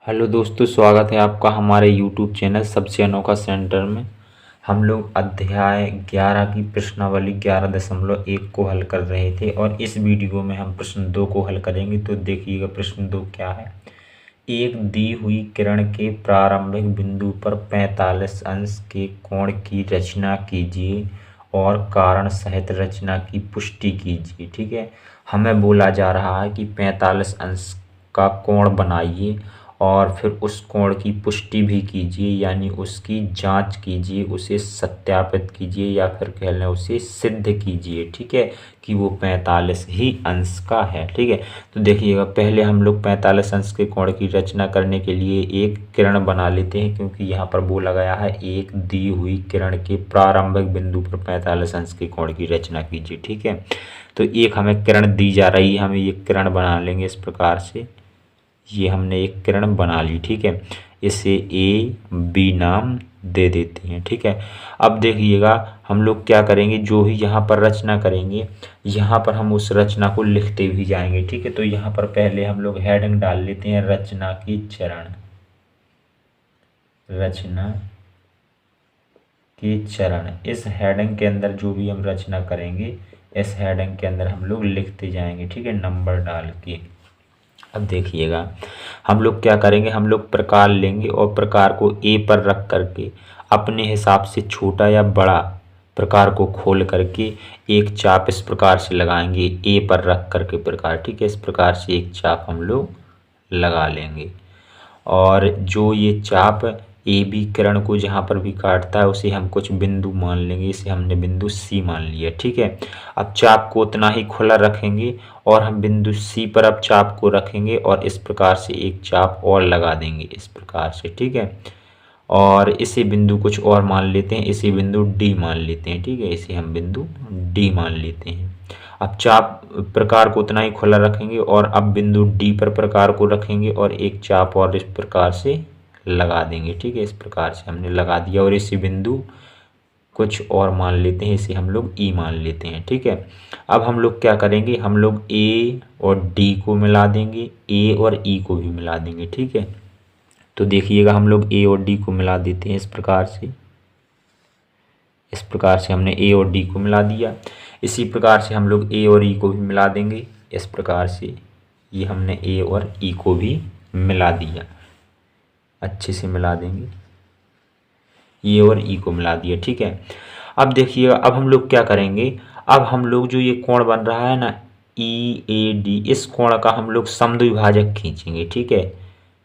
Hello दोस्तों, स्वागत है आपका हमारे YouTube चैनल सबसे अनोखा सेंटर में। हम लोग अध्याय 11 की प्रश्नावली 11.1 को हल कर रहे थे और इस वीडियो में हम प्रश्न 2 को हल करेंगे। तो देखिएगा प्रश्न 2 क्या है। एक दी हुई किरण के प्रारंभिक बिंदु पर 45 अंश के कोण की रचना कीजिए और कारण सहित रचना की पुष्टि कीजिए। ठीक है, हमें बोला जा रहा है कि 45 अंश का कोण बनाइए और फिर उस कोण की पुष्टि भी कीजिए, यानी उसकी जांच कीजिए, उसे सत्यापित कीजिए या फिर कह लें उसे सिद्ध कीजिए। ठीक है, कि वो 45 ही अंश का है। ठीक है, तो देखिएगा पहले हम लोग 45 अंश के कोण की रचना करने के लिए एक किरण बना लेते हैं, क्योंकि यहाँ पर बोला गया है एक दी हुई किरण के प्रारंभिक बिंदु पर 45 अंश के कोण की रचना कीजिए। ठीक है, तो एक हमें किरण दी जा रही है, हमें ये किरण बना लेंगे इस प्रकार से। ये हमने एक किरण बना ली। ठीक है, इसे ए बी नाम दे देते हैं। ठीक है, अब देखिएगा हम लोग क्या करेंगे, जो ही यहाँ पर रचना करेंगे यहाँ पर हम उस रचना को लिखते भी जाएंगे। ठीक है, तो यहाँ पर पहले हम लोग हेडिंग डाल लेते हैं रचना की चरण। रचना के चरण, इस हेडिंग के अंदर जो भी हम रचना करेंगे इस हेडिंग के अंदर हम लोग लिखते जाएंगे। ठीक है, नंबर डाल के। अब देखिएगा हम लोग क्या करेंगे, हम लोग प्रकार लेंगे और प्रकार को ए पर रख करके अपने हिसाब से छोटा या बड़ा प्रकार को खोल करके एक चाप इस प्रकार से लगाएंगे, ए पर रख करके प्रकार। ठीक है, इस प्रकार से एक चाप हम लोग लगा लेंगे और जो ये चाप ए बी किरण को जहाँ पर भी काटता है उसे हम कुछ बिंदु मान लेंगे। इसे हमने बिंदु सी मान लिया। ठीक है, अब चाप को उतना ही खुला रखेंगे और हम बिंदु सी पर अब चाप को रखेंगे और इस प्रकार से एक चाप और लगा देंगे इस प्रकार से। ठीक है, और इसे बिंदु कुछ और मान लेते हैं, इसे बिंदु डी मान लेते हैं। ठीक है, इसे हम बिंदु डी मान लेते हैं। अब चाप प्रकार को उतना ही खुला रखेंगे और अब बिंदु डी पर प्रकार को रखेंगे और एक चाप और इस प्रकार से लगा देंगे। ठीक है, इस प्रकार से हमने लगा दिया और इसी बिंदु कुछ और मान लेते हैं, इसे हम लोग ई मान लेते हैं। ठीक है, अब हम लोग क्या करेंगे, हम लोग ए और डी को मिला देंगे, ए और ई को भी मिला देंगे। ठीक है, तो देखिएगा हम लोग ए और डी को मिला देते हैं इस प्रकार से। इस प्रकार से हमने ए और डी को मिला दिया। इसी प्रकार से हम लोग ए और ई को भी मिला देंगे इस प्रकार से। ये हमने ए और ई को भी मिला दिया, अच्छे से मिला देंगे, ये और ई को मिला दिया। ठीक है, अब देखिएगा अब हम लोग क्या करेंगे, अब हम लोग जो ये कोण बन रहा है ना ई ए डी, इस कोण का हम लोग समद्विभाजक खींचेंगे। ठीक है,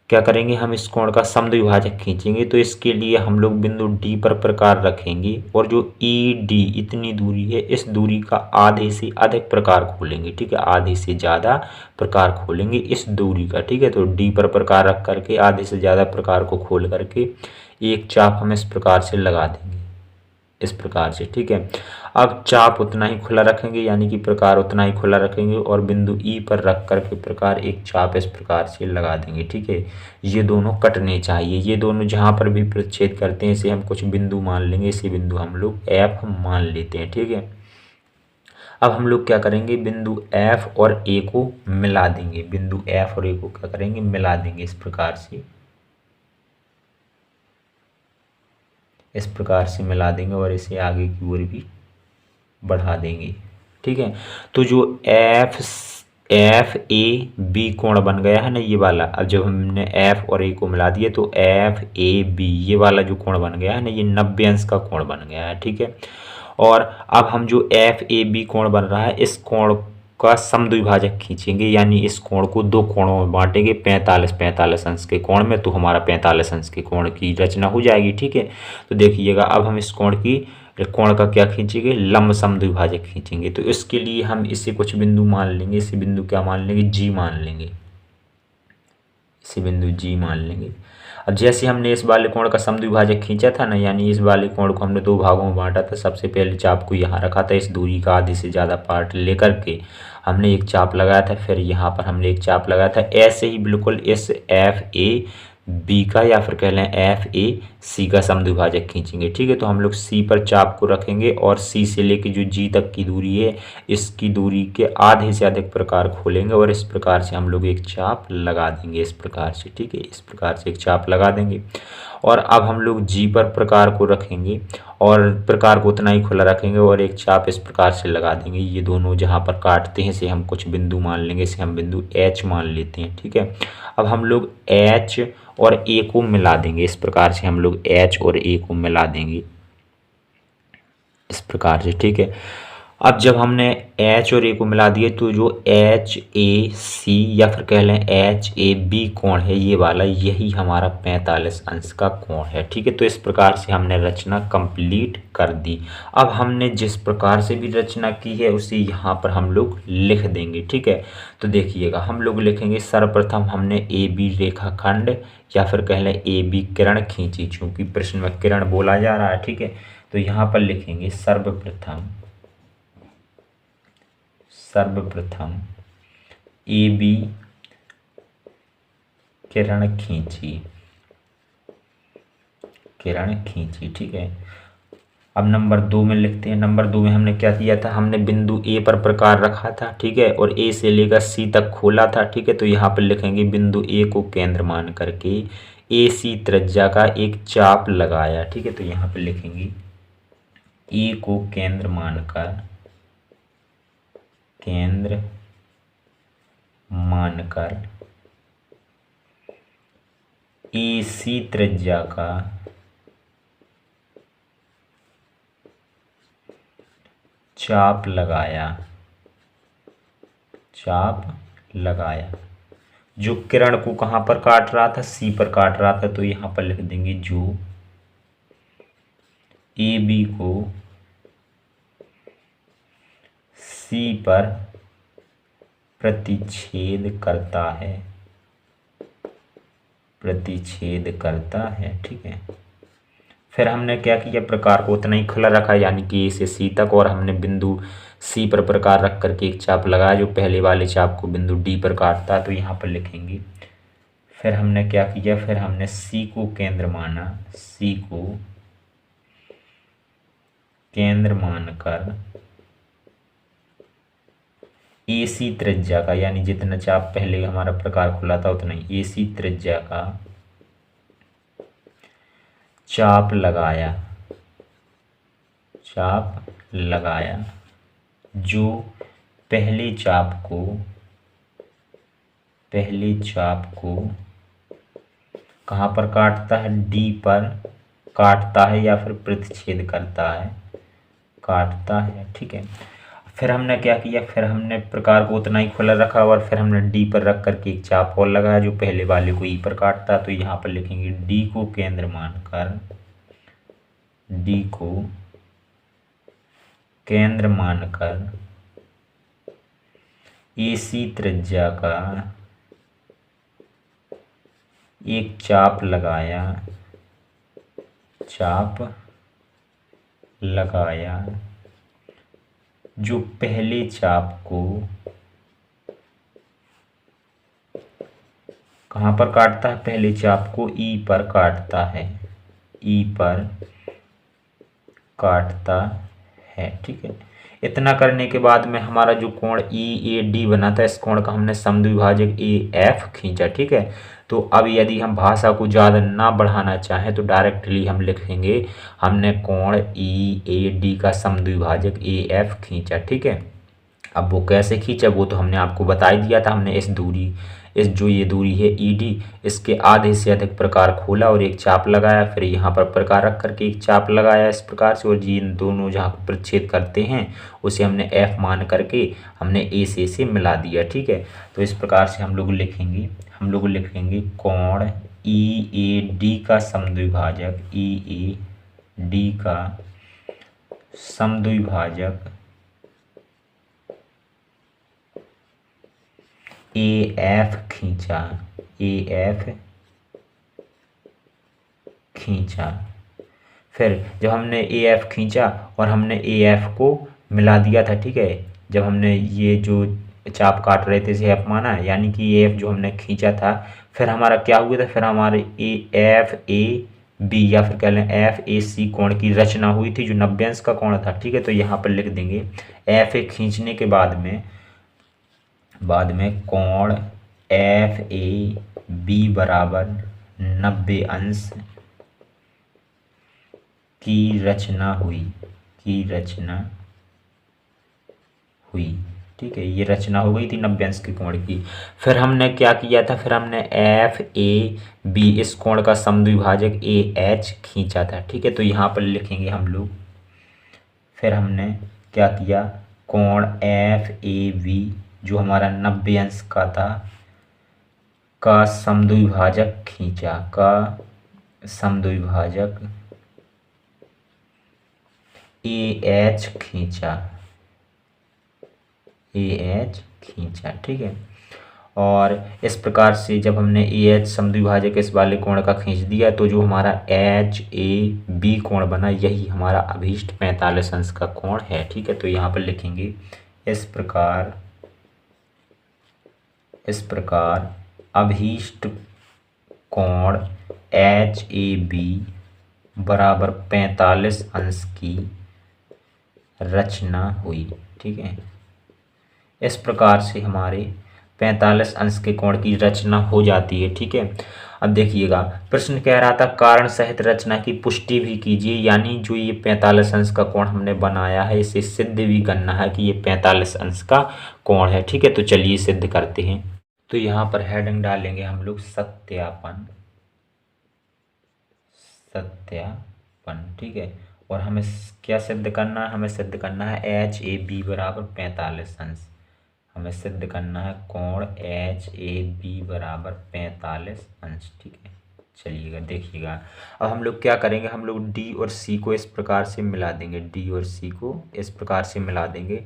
क्या करेंगे, हम इस कोण का समद्विभाजक खींचेंगे। तो इसके लिए हम लोग बिंदु डी पर प्रकार रखेंगे और जो ई डी इतनी दूरी है इस दूरी का आधे से अधिक प्रकार खोलेंगे। ठीक है, आधे से ज़्यादा प्रकार खोलेंगे इस दूरी का। ठीक है, तो डी पर प्रकार रख करके आधे से ज़्यादा प्रकार को खोल करके एक चाप हम इस प्रकार से लगा देंगे इस प्रकार से। ठीक है, अब चाप उतना ही खुला रखेंगे, यानी कि प्रकार उतना ही खुला रखेंगे और बिंदु ई पर रख करके प्रकार एक चाप इस प्रकार से लगा देंगे। ठीक है, ये दोनों कटने चाहिए, ये दोनों जहाँ पर भी प्रतिच्छेद करते हैं इसे हम कुछ बिंदु मान लेंगे, इसे बिंदु हम लोग एफ मान लेते हैं। ठीक है, अब हम लोग क्या करेंगे, बिंदु एफ और ए को मिला देंगे, बिंदु एफ और ए को क्या करेंगे, मिला देंगे इस प्रकार से। इस प्रकार से मिला देंगे और इसे आगे की ओर भी बढ़ा देंगे। ठीक है, तो जो एफ ए बी कोण बन गया है ना ये वाला, अब जब हमने एफ और ए को मिला दिया तो एफ ए बी ये वाला जो कोण बन गया है ना ये 90 अंश का कोण बन गया है। ठीक है, और अब हम जो एफ ए बी कोण बन रहा है इस कोण का समद्विभाजक खींचेंगे, यानी इस कोण को दो कोणों में बांटेंगे 45 अंश के कोण में, तो हमारा 45 अंश के कोण की रचना हो जाएगी। ठीक है, तो देखिएगा अब हम इस कोण का क्या खींचेंगे, लंब समद्विभाजक खींचेंगे। तो इसके लिए हम इसे कुछ बिंदु मान लेंगे, इसे बिंदु क्या मान लेंगे, जी मान लेंगे, इसे बिंदु जी मान लेंगे। अब जैसे हमने इस वाले कोण का समद्विभाजक खींचा था ना, यानी इस वाले कोण को हमने दो भागों में बांटा था। सबसे पहले चाप को यहाँ रखा था, इस दूरी का आधे से ज़्यादा पार्ट लेकर के हमने एक चाप लगाया था, फिर यहाँ पर हमने एक चाप लगाया था। ऐसे ही बिल्कुल इस एफ ए बी का या फिर कह लें एफ ए सी का समद्विभाजक खींचेंगे। ठीक है, तो हम लोग सी पर चाप को रखेंगे और सी से लेके जो जी तक की दूरी है इसकी दूरी के आधे से अधिक प्रकार खोलेंगे और इस प्रकार से हम लोग एक चाप लगा देंगे इस प्रकार से। ठीक है, इस प्रकार से एक चाप लगा देंगे और अब हम लोग जी पर प्रकार को रखेंगे और प्रकार को उतना ही खुला रखेंगे और एक चाप इस प्रकार से लगा देंगे। ये दोनों जहाँ पर काटते हैं इसे हम कुछ बिंदु मान लेंगे, इसे हम बिंदु एच मान लेते हैं। ठीक है, अब हम लोग एच और ए को मिला देंगे इस प्रकार से, हम लोग एच और ए को मिला देंगे इस प्रकार से। ठीक है, अब जब हमने एच और ए को मिला दिए तो जो एच ए सी या फिर कह लें एच ए बी कोण है ये वाला, यही हमारा 45 अंश का कोण है। ठीक है, तो इस प्रकार से हमने रचना कंप्लीट कर दी। अब हमने जिस प्रकार से भी रचना की है उसे यहाँ पर हम लोग लिख देंगे। ठीक है, तो देखिएगा हम लोग लिखेंगे सर्वप्रथम हमने ए बी रेखाखंड या फिर कह लें ए बी किरण खींची, चूंकि प्रश्न में किरण बोला जा रहा है। ठीक है, तो यहाँ पर लिखेंगे सर्वप्रथम ए बी किरण खींची। ठीक है, अब नंबर 2 में लिखते हैं। नंबर 2 में हमने क्या किया था, हमने बिंदु ए पर प्रकार रखा था। ठीक है, और ए से लेकर सी तक खोला था। ठीक है, तो यहाँ पर लिखेंगे बिंदु ए को केंद्र मान करके ए सी त्रिज्या का एक चाप लगाया। ठीक है, तो यहाँ पर लिखेंगे ए को केंद्र मानकर ए सी त्रिज्या का चाप लगाया जो किरण को कहाँ पर काट रहा था, सी पर काट रहा था। तो यहाँ पर लिख देंगे जो ए बी को सी पर प्रतिच्छेद करता है। ठीक है, फिर हमने क्या किया, प्रकार को उतना ही खुला रखा यानी कि ए से सी तक, और हमने बिंदु सी पर प्रकार रख करके एक चाप लगाया जो पहले वाले चाप को बिंदु डी पर काटता है। तो यहाँ पर लिखेंगे फिर हमने क्या किया, फिर हमने सी को केंद्र मानकर ए सी त्रिज्या का, यानी जितना चाप पहले हमारा प्रकार खुला था उतना ही ए सी त्रिज्या का चाप लगाया जो पहले चाप को कहाँ पर काटता है, डी पर काटता है या फिर प्रतिच्छेद करता है, काटता है। ठीक है, फिर हमने क्या किया, फिर हमने प्रकार को उतना ही खुला रखा और फिर हमने डी पर रख करके एक चाप और लगाया जो पहले वाले को ई पर काटता। तो यहाँ पर लिखेंगे डी को केंद्र मानकर ए सी त्रिज्या का एक चाप लगाया जो पहले चाप को कहाँ पर काटता है, पहले चाप को ई पर काटता है। ठीक है, इतना करने के बाद में हमारा जो कोण ई ए डी बना था इस कोण का हमने समद्विभाजक ए एफ खींचा। ठीक है, तो अब यदि हम भाषा को ज़्यादा ना बढ़ाना चाहें तो डायरेक्टली हम लिखेंगे हमने कोण ई ए डी का समद्विभाजक ए एफ खींचा। ठीक है, अब वो कैसे खींचा वो तो हमने आपको बता ही दिया था। हमने ये दूरी है ई डी, इसके आधे से अधिक प्रकार खोला और एक चाप लगाया, फिर यहाँ पर प्रकार रख करके एक चाप लगाया इस प्रकार से, और जी इन दोनों जहाँ पर प्रतिच्छेद करते हैं उसे हमने एफ मान करके हमने ए से मिला दिया। ठीक है, तो इस प्रकार से हम लोग लिखेंगे कोण ई ए डी का समद्विभाजक ए एफ खींचा। फिर जब हमने ए एफ खींचा और हमने ए एफ को मिला दिया था। ठीक है, जब हमने ये जो चाप काट रहे थे इसे एफ माना है, यानी कि ये एफ जो हमने खींचा था, फिर हमारा क्या हुआ था, फिर हमारे AFAB या फिर कह लें FAC कोण की रचना हुई थी जो 90 अंश का कोण था। ठीक है, तो यहाँ पर लिख देंगे FA खींचने के बाद में कोण FAB बराबर 90 अंश की रचना हुई। ठीक है, ये रचना हो गई थी 90 अंश के कोण की। फिर हमने क्या किया था, फिर हमने FAB इस कोण का समद्विभाजक AH खींचा था। ठीक है, तो यहाँ पर लिखेंगे हम लोग, फिर हमने क्या किया, कोण FAB जो हमारा 90 अंश का था का समद्विभाजक खींचा, AH खींचा। ठीक है, और इस प्रकार से जब हमने AH समद्विभाजक इस वाले कोण का खींच दिया तो जो हमारा HAB कोण बना, यही हमारा अभीष्ट 45 अंश का कोण है। ठीक है, तो यहाँ पर लिखेंगे इस प्रकार अभीष्ट कोण HAB बराबर 45 अंश की रचना हुई। ठीक है, इस प्रकार से हमारे 45 अंश के कोण की रचना हो जाती है। ठीक है, अब देखिएगा प्रश्न कह रहा था कारण सहित रचना की पुष्टि भी कीजिए, यानी जो ये 45 अंश का कोण हमने बनाया है इसे सिद्ध भी करना है कि ये 45 अंश का कोण है। ठीक है, तो चलिए सिद्ध करते हैं। तो यहाँ पर हेडिंग डालेंगे हम लोग सत्यापन। ठीक है, और हमें क्या सिद्ध करना है, हमें सिद्ध करना है HAB बराबर 45 अंश। हमें सिद्ध करना है कोण HAB बराबर 45 अंश। ठीक है, चलिएगा देखिएगा, अब हम लोग क्या करेंगे, हम लोग D और C को इस प्रकार से मिला देंगे, D और C को इस प्रकार से मिला देंगे,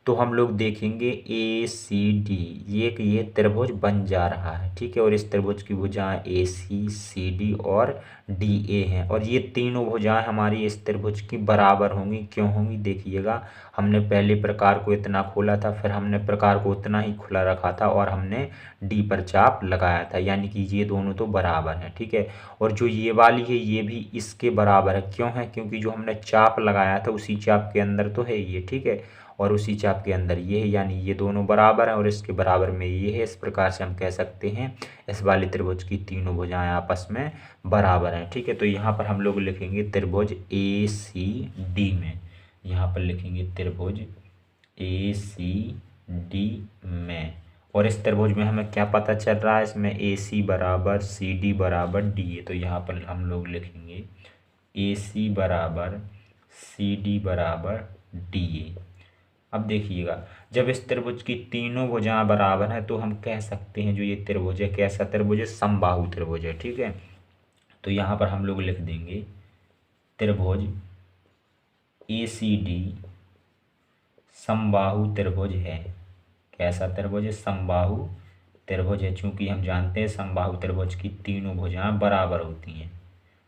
तो हम लोग देखेंगे ACD ये त्रिभुज बन जा रहा है। ठीक है, और इस त्रिभुज की भुजाएं AC, CD और DA हैं, और ये तीनों भुजाएं हमारी इस त्रिभुज की बराबर होंगी। क्यों होंगी, देखिएगा, हमने पहले प्रकार को इतना खोला था, फिर हमने प्रकार को उतना ही खुला रखा था और हमने D पर चाप लगाया था, यानी कि ये दोनों तो बराबर हैं। ठीक है, और जो ये वाली है ये भी इसके बराबर है। क्यों है, क्योंकि जो हमने चाप लगाया था उसी चाप के अंदर तो है ये। ठीक है, और उसी चाप के अंदर ये है, यानी ये दोनों बराबर हैं और इसके बराबर में ये है। इस प्रकार से हम कह सकते हैं इस वाले त्रिभुज की तीनों भुजाएं आपस में बराबर हैं। ठीक है, तो यहाँ पर हम लोग लिखेंगे त्रिभुज ACD में, यहाँ पर लिखेंगे त्रिभुज ACD में, और इस त्रिभुज में हमें क्या पता चल रहा है, इसमें AC बराबर CD बराबर DA, तो यहाँ पर हम लोग लिखेंगे AC बराबर CD बराबर DA। अब देखिएगा, जब इस त्रिभुज की तीनों भुजाएं बराबर हैं तो हम कह सकते हैं जो ये त्रिभुज है कैसा त्रिभुज है, समबाहु त्रिभुज है। ठीक है, तो यहाँ पर हम लोग लिख देंगे त्रिभुज ACD समबाहु त्रिभुज है। कैसा त्रिभुज है, समबाहु त्रिभुज है, चूंकि हम जानते हैं समबाहु त्रिभुज की तीनों भुजाएं बराबर होती हैं।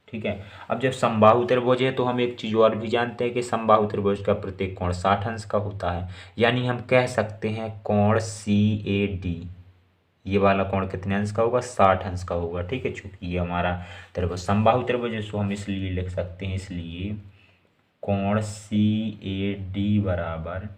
ठीक है, अब जब समबाहु त्रिभुज है तो हम एक चीज़ और भी जानते हैं कि समबाहु त्रिभुज का प्रत्येक कोण 60 अंश का होता है, यानी हम कह सकते हैं कोण CAD ये वाला कोण कितने अंश का होगा, 60 अंश का होगा। ठीक है, चूंकि ये हमारा त्रिभुज समबाहु त्रिभुज है, सो हम इसलिए लिख सकते हैं, इसलिए कोण CAD बराबर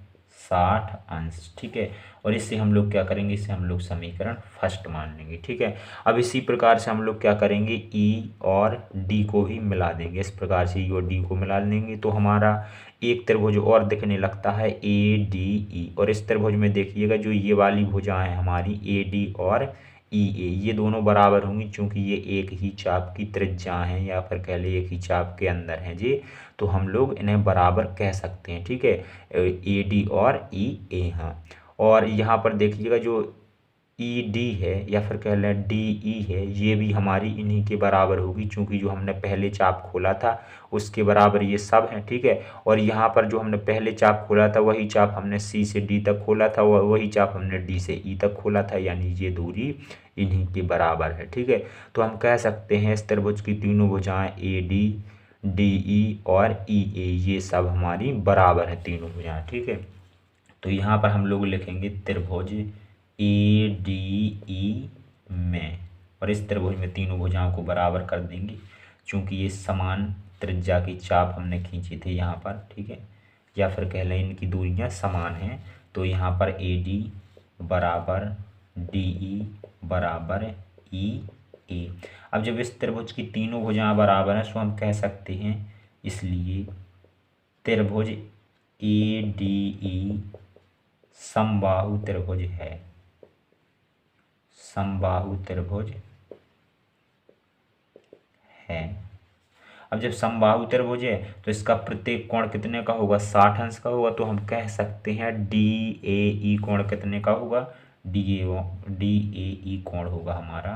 60 अंश। ठीक है, और इससे हम लोग क्या करेंगे, इससे हम लोग समीकरण फर्स्ट मान लेंगे। ठीक है, अब इसी प्रकार से हम लोग क्या करेंगे, E और D को भी मिला देंगे। इस प्रकार से E और D को मिला लेंगे तो हमारा एक त्रिभुज और दिखने लगता है ADE, और इस त्रिभुज में देखिएगा जो ये वाली भुजाएं हैं हमारी AD और EA ये दोनों बराबर होंगी, चूंकि ये एक ही चाप की त्रिज्या हैं या फिर कह ले एक ही चाप के अंदर हैं जी, तो हम लोग इन्हें बराबर कह सकते हैं। ठीक है, AD और EA। हाँ, और यहाँ पर देखिएगा जो ED है या फिर कह लें DE है, ये भी हमारी इन्हीं के बराबर होगी, चूंकि जो हमने पहले चाप खोला था उसके बराबर ये सब हैं। ठीक है, और यहाँ पर जो हमने पहले चाप खोला था वही चाप हमने C से D तक खोला था, वही चाप हमने D से E तक खोला था, यानी ये दूरी इन्हीं के बराबर है। ठीक है, तो हम कह सकते हैं इस त्रिभुज की तीनों भुजाएं AD, DE और EA ये सब हमारी बराबर है तीनों भुजाएं। ठीक है, तो यहाँ पर हम लोग लिखेंगे त्रिभुज ए डी ई में, और इस त्रिभुज में तीनों भुजाओं को बराबर कर देंगे, क्योंकि ये समान त्रिज्या की चाप हमने खींची थी यहाँ पर, ठीक है, या फिर कह लें इनकी दूरियाँ समान हैं। तो यहाँ पर ए डी बराबर डी ई बराबर ई ए। अब जब इस त्रिभुज की तीनों भुजाएं बराबर हैं तो हम कह सकते हैं, इसलिए त्रिभुज ए डी ई समबाहु त्रिभुज है, समबाहु त्रिभुज है। अब जब समबाहु त्रिभुज है तो इसका प्रत्येक कोण कितने का होगा, 60 अंश का होगा। तो हम कह सकते हैं डी ए ई कोण कितने का होगा, डी ए ई कोण होगा हमारा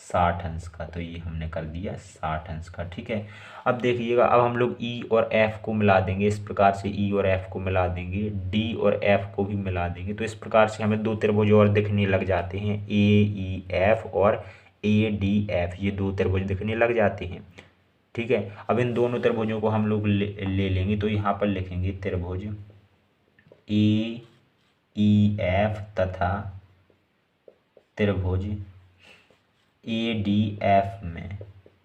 60 अंश का। तो ये हमने कर दिया 60 अंश का, ठीक है। अब देखिएगा, अब हम लोग ई और एफ को मिला देंगे, इस प्रकार से ई और एफ को मिला देंगे, डी और एफ को भी मिला देंगे। तो इस प्रकार से हमें दो त्रिभुज और दिखने लग जाते हैं, ए ई एफ और ए डी एफ, ये दो त्रिभुज दिखने लग जाते हैं, ठीक है। अब इन दोनों त्रिभुजों को हम लोग ले लेंगे। तो यहाँ पर लिखेंगे त्रिभुज ए ई एफ तथा त्रिभुज ए डी एफ में,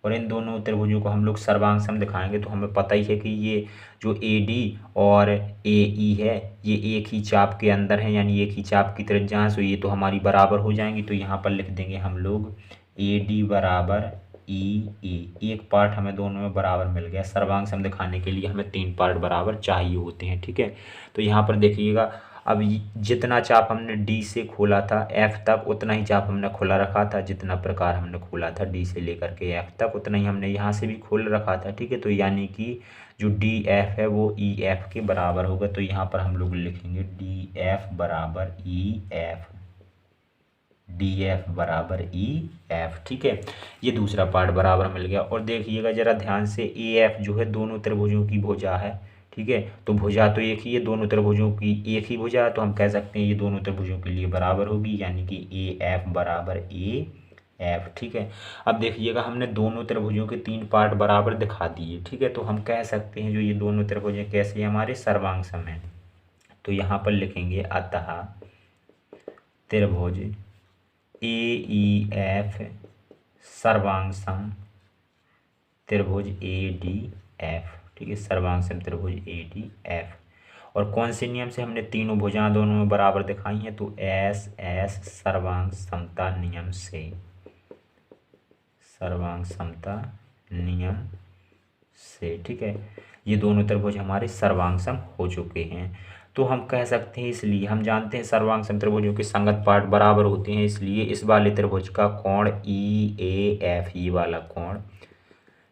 और इन दोनों त्रिभुजों को हम लोग सर्वांग सम दिखाएंगे। तो हमें पता ही है कि ये जो ए डी और ए ई है ये एक ही चाप के अंदर है, यानी एक ही चाप की त्रिज्या है, तो ये तो हमारी बराबर हो जाएंगी। तो यहाँ पर लिख देंगे हम लोग ए डी बराबर ई ए। एक पार्ट हमें दोनों में बराबर मिल गया। सर्वांग सम दिखाने के लिए हमें 3 पार्ट बराबर चाहिए होते हैं, ठीक है। तो यहाँ पर देखिएगा, अब जितना चाप हमने डी से खोला था एफ तक, उतना ही चाप हमने खुला रखा था। जितना प्रकार हमने खोला था डी से लेकर के एफ तक, उतना ही हमने यहाँ से भी खोल रखा था, ठीक है। तो यानी कि जो डी एफ है वो ई एफ के बराबर होगा। तो यहाँ पर हम लोग लिखेंगे डी एफ बराबर ई एफ, डी एफ बराबर ई एफ, ठीक है। ये दूसरा पार्ट बराबर मिल गया। और देखिएगा जरा ध्यान से, ए एफ जो है दोनों त्रिभुजों की भुजा है, ठीक है। तो भुजा तो एक ही है, दोनों त्रिभुजों की एक ही भुजा है, तो हम कह सकते हैं ये दोनों त्रिभुजों के लिए बराबर होगी, यानी कि ए एफ बराबर ए एफ, ठीक है। अब देखिएगा, हमने दोनों त्रिभुजों के 3 पार्ट बराबर दिखा दिए, ठीक है। तो हम कह सकते हैं जो ये दोनों त्रिभुज कैसे हमारे सर्वांग सम हैं। तो यहाँ पर लिखेंगे अतः त्रिभुज ए ई एफ सर्वांग सम त्रिभुज ए डी एफ, ठीक है, सर्वांग सम त्रिभुज ए डी एफ। और कौन से नियम से हमने तीनों भुजाएं दोनों में बराबर दिखाई हैं, तो एस एस सर्वांग समता नियम से, सर्वांग समता नियम से, ठीक है। ये दोनों त्रिभुज हमारे सर्वांग सम हो चुके हैं। तो हम कह सकते हैं, इसलिए हम जानते हैं सर्वांग सम त्रिभुजों के संगत पार्ट बराबर होते हैं, इसलिए इस वाले त्रिभुज का कोण ई ए एफ, ये वाला कोण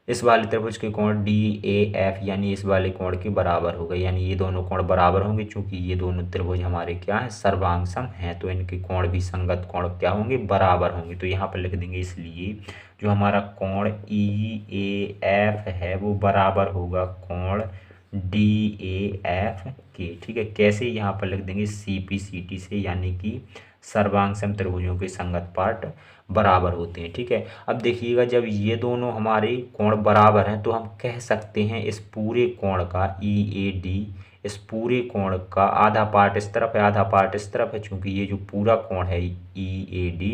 इस वाले त्रिभुज के कोण डी ए एफ यानी इस वाले कोण के बराबर हो गए, यानी ये दोनों कोण बराबर होंगे। चूंकि ये दोनों त्रिभुज हमारे क्या है, सर्वांग सम हैं, तो इनके कोण भी संगत कोण क्या होंगे, बराबर होंगे। तो यहाँ पर लिख देंगे, इसलिए जो हमारा कोण ई ए एफ है वो बराबर होगा कोण डी ए एफ के, ठीक है। कैसे, यहाँ पर लिख देंगे सी पी सी टी से, यानी कि सर्वांग सम त्रिभुजों के संगत पार्ट बराबर होते हैं, ठीक है। अब देखिएगा, जब ये दोनों हमारे कोण बराबर हैं तो हम कह सकते हैं इस पूरे कोण का ई ए डी, इस पूरे कोण का आधा पार्ट इस तरफ है आधा पार्ट इस तरफ है। चूंकि ये जो पूरा कोण है ई ए डी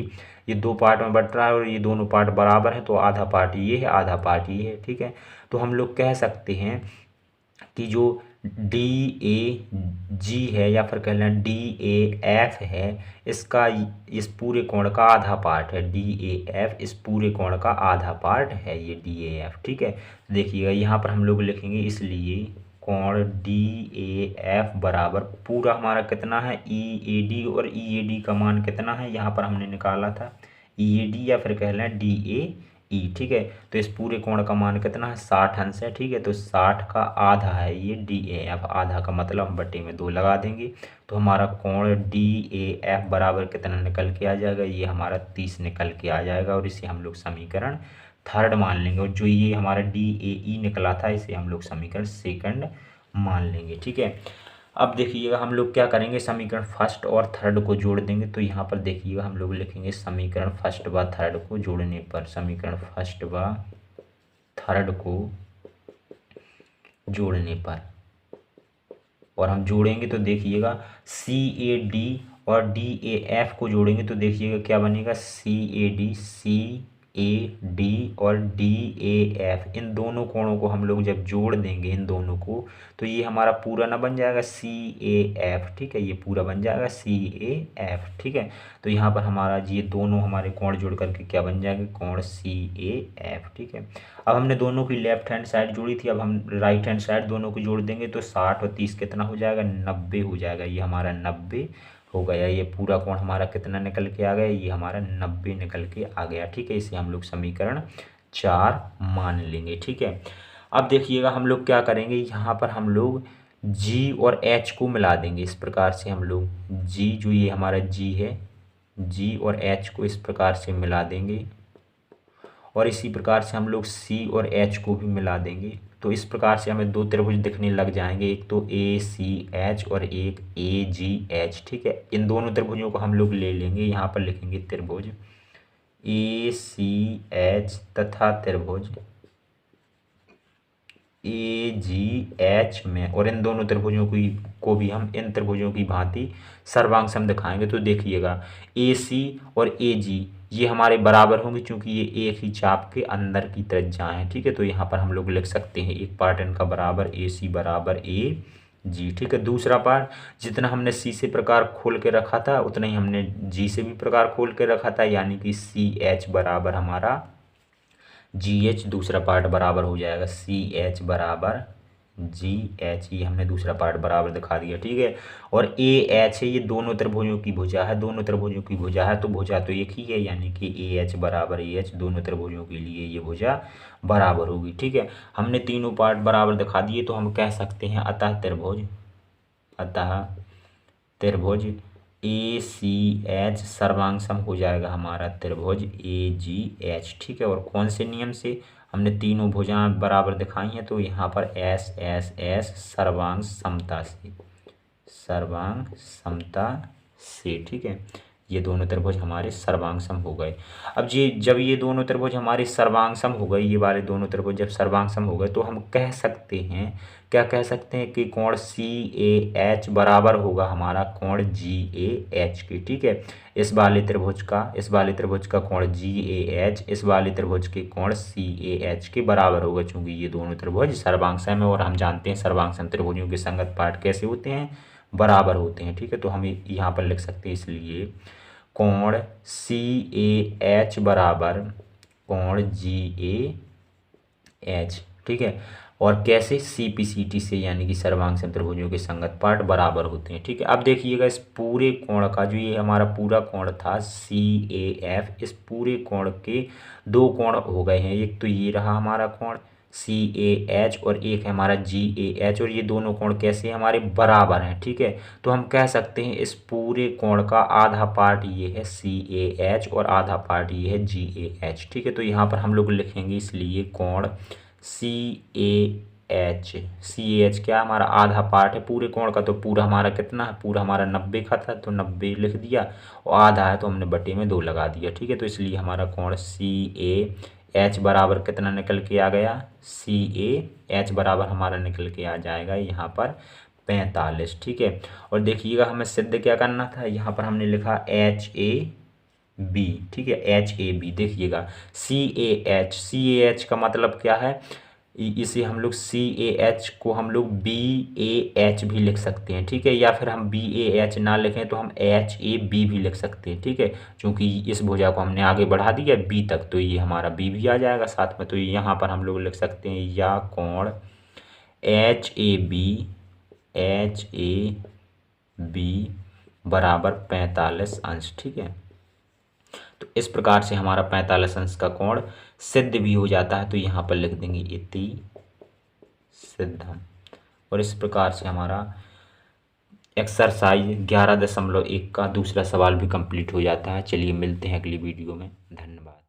ये 2 पार्ट में बट रहा है और ये दोनों पार्ट बराबर हैं, तो आधा पार्ट ये है आधा पार्ट ये है, ठीक है। तो हम लोग कह सकते हैं कि जो डी ए जी है या फिर कह लें डी ए एफ है, इसका इस पूरे कोण का आधा पार्ट है, डी ए एफ इस पूरे कोण का आधा पार्ट है ये डी ए एफ, ठीक है। देखिएगा यहाँ पर हम लोग लिखेंगे, इसलिए कोण डी ए एफ बराबर पूरा हमारा कितना है ई ए डी, और ई ए डी का मान कितना है यहाँ पर हमने निकाला था ई ए डी या फिर कह लें डी ए ई, ठीक है। तो इस पूरे कोण का मान कितना है, 60 अंश है, ठीक है। तो 60 का आधा है ये डी ए एफ, आधा का मतलब हम बटे में 2 लगा देंगे, तो हमारा कोण डी ए एफ बराबर कितना निकल के आ जाएगा, ये हमारा 30 निकल के आ जाएगा। और इसे हम लोग समीकरण 3 मान लेंगे, और जो ये हमारा डी ए ई निकला था इसे हम लोग समीकरण 2 मान लेंगे, ठीक है। अब देखिएगा, हम लोग क्या करेंगे, समीकरण 1 और 3 को जोड़ देंगे। तो यहाँ पर देखिएगा, हम लोग लिखेंगे समीकरण 1 व 3 को जोड़ने पर, समीकरण 1 व 3 को जोड़ने पर, और हम जोड़ेंगे तो देखिएगा CAD और DAF को जोड़ेंगे तो देखिएगा क्या बनेगा, CAD और DAF। इन दोनों कोणों को हम लोग जब जोड़ देंगे इन दोनों को, तो ये हमारा पूरा ना बन जाएगा CAF, ठीक है, ये पूरा बन जाएगा CAF, ठीक है। तो यहाँ पर हमारा ये दोनों हमारे कोण जोड़ करके क्या बन जाएंगे, कोण CAF, ठीक है। अब हमने दोनों की लेफ्ट हैंड साइड जोड़ी थी, अब हम राइट हैंड साइड दोनों को जोड़ देंगे तो 60 और 30 कितना हो जाएगा, 90 हो जाएगा। ये हमारा 90 हो गया। ये पूरा कोण हमारा कितना निकल के आ गया, ये हमारा 90 निकल के आ गया, ठीक है। इसे हम लोग समीकरण 4 मान लेंगे, ठीक है। अब देखिएगा हम लोग क्या करेंगे, यहाँ पर हम लोग G और H को मिला देंगे। इस प्रकार से हम लोग G, जो ये हमारा G है, G और H को इस प्रकार से मिला देंगे और इसी प्रकार से हम लोग C और H को भी मिला देंगे। तो इस प्रकार से हमें दो त्रिभुज दिखने लग जाएंगे, एक तो ACH और एक AGH, ठीक है। इन दोनों त्रिभुजों को हम लोग ले लेंगे, यहाँ पर लिखेंगे त्रिभुज ACH तथा त्रिभुज AGH में, और इन दोनों त्रिभुजों को भी हम इन त्रिभुजों की भांति सर्वांग सम दिखाएंगे। तो देखिएगा AC और AG ये हमारे बराबर होंगे क्योंकि ये एक ही चाप के अंदर की त्रिज्याएं हैं, ठीक है। तो यहाँ पर हम लोग लिख सकते हैं एक पार्ट इनका बराबर AC बराबर AG, ठीक है। दूसरा पार्ट जितना हमने C से प्रकार खोल के रखा था उतना ही हमने G से भी प्रकार खोल के रखा था, यानी कि CH बराबर हमारा GH। दूसरा पार्ट बराबर हो जाएगा CH बराबर GH, ये हमने दूसरा पार्ट बराबर दिखा दिया, ठीक है। और AH है, ये दोनों त्रिभुजों की भुजा है, दोनों त्रिभुजों की भुजा है तो भुजा तो एक ही है, यानी कि AH बराबर AH, दोनों त्रिभुजों के लिए ये भुजा बराबर होगी, ठीक है। हमने तीनों पार्ट बराबर दिखा दिए तो हम कह सकते हैं अतः त्रिभुज ACH सर्वांग सम हो जाएगा हमारा त्रिभुज AGH, ठीक है। और कौन से नियम से, हमने तीनों भुजाएं बराबर दिखाई हैं तो यहाँ पर S सर्वांग समता से, ठीक है। ये दोनों त्रिभुज हमारे सर्वांग सम हो गए। अब जब ये दोनों त्रिभुज हमारे सर्वांग सम हो गए, ये वाले दोनों त्रिभुज जब सर्वांग सम हो गए तो हम कह सकते हैं, क्या कह सकते हैं कि कोण CAH बराबर होगा हमारा कोण GAH के, ठीक है। इस वाले त्रिभुज का कोण GAH इस वाले त्रिभुज के कोण CAH के बराबर होगा, चूंकि ये दोनों त्रिभुज सर्वांग सम है और हम जानते हैं सर्वांग सम त्रिभुजों के संगत पार्ट कैसे होते हैं, बराबर होते हैं, ठीक है। तो हम यहाँ पर लिख सकते हैं इसलिए कोण CAH बराबर कोण GAH, ठीक है। और कैसे, CPCT से, यानी कि सर्वांग सम त्रिभुजों के संगत पार्ट बराबर होते हैं, ठीक है। अब देखिएगा इस पूरे कोण का, जो ये हमारा पूरा कोण था CAF, इस पूरे कोण के दो कोण हो गए हैं, एक तो ये रहा हमारा कोण CAH और एक है हमारा GAH, और ये दोनों कोण कैसे हमारे बराबर हैं, ठीक है। तो हम कह सकते हैं इस पूरे कोण का आधा पार्ट ये है CAH और आधा पार्ट ये है GAH, ठीक है। तो यहाँ पर हम लोग लिखेंगे इसलिए कोण CAH क्या हमारा आधा पार्ट है पूरे कोण का, तो पूरा हमारा कितना है, पूरा हमारा 90 का था तो 90 लिख दिया, और आधा है तो हमने बटे में 2 लगा दिया, ठीक है। तो इसलिए हमारा कोण CAH बराबर कितना निकल के आ गया, CAH बराबर हमारा निकल के आ जाएगा यहाँ पर 45, ठीक है। और देखिएगा हमें सिद्ध क्या करना था, यहाँ पर हमने लिखा HAB, ठीक है, HAB। देखिएगा CAH का मतलब क्या है, इसे हम लोग CAH को हम लोग BAH भी लिख सकते हैं, ठीक है। या फिर हम BAH ना लिखें तो हम HAB भी लिख सकते हैं, ठीक है। क्योंकि इस भुजा को हमने आगे बढ़ा दिया B तक तो ये हमारा B भी आ जाएगा साथ में। तो यहाँ पर हम लोग लिख सकते हैं या कोण HAB बराबर 45 अंश, ठीक है। तो इस प्रकार से हमारा 45 अंश का कोण सिद्ध भी हो जाता है, तो यहाँ पर लिख देंगे इति सिद्धम। और इस प्रकार से हमारा एक्सरसाइज 11.1 का दूसरा सवाल भी कंप्लीट हो जाता है। चलिए मिलते हैं अगली वीडियो में, धन्यवाद।